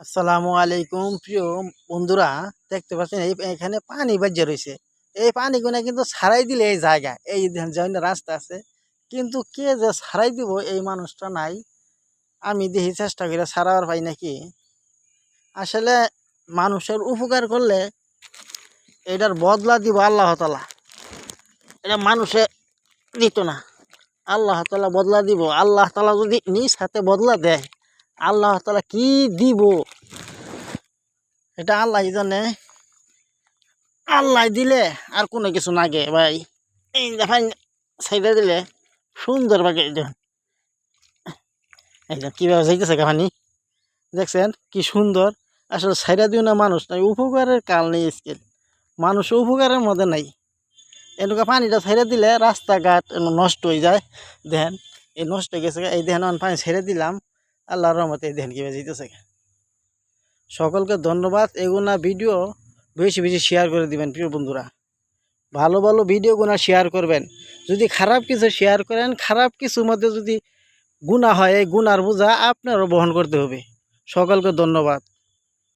আসসালামু আলাইকুম প্রিয় বন্ধুরা, দেখতে পাচ্ছেন এখানে পানি বাজে রয়েছে। এই পানিগুলো কিন্তু ছাড়াই দিলে এই জায়গায় এই যে রাস্তা আছে, কিন্তু কে যে ছাড়াই দিব এই মানুষটা নাই। আমি দেখি চেষ্টা করে ছাড়াবার পাই নাকি। আসলে মানুষের উপকার করলে এটার বদলা দিব আল্লাহ তাআলা। এটা মানুষে দিত না, আল্লাহ তাআলা বদলা দিব। আল্লাহ তাআলা যদি নিজ হাতে বদলা দেয়, আল্লাহ তাআলা কি দিব এটা আল্লাহ জানে। আল্লাহ দিলে আর কোনো কিছু নাগে ভাই। এই দেখেন সাইডে দিলে সুন্দর ভাবে একদম কিভাবে যাইতেছে পানি, দেখছেন কি সুন্দর। আসলে সাইডা দিও না মানুষ নাই, উপকারের কাল নেই স্কেল, মানুষ উপকারের মধ্যে নাই। এনেকুৱা পানিটা ছেড়ে দিলে রাস্তাঘাট নষ্ট হয়ে যায়। দেখেন এই নষ্ট হয়ে গেছে, এই দেখেন পানি ছেড়ে দিলাম, আল্লাহর রহমতে এই দেখেন কীভাবে যেতেছে। সকলকে ধন্যবাদ। এগুলা ভিডিও বেশি বেশি শেয়ার করে দিবেন প্রিয় বন্ধুরা। ভালো ভালো ভিডিওগুলো শেয়ার করবেন। যদি খারাপ কিছু শেয়ার করেন, খারাপ কিছুর মধ্যে যদি গুনাহ হয়, এই গুনার বোঝা আপনারও বহন করতে হবে। সকলকে ধন্যবাদ।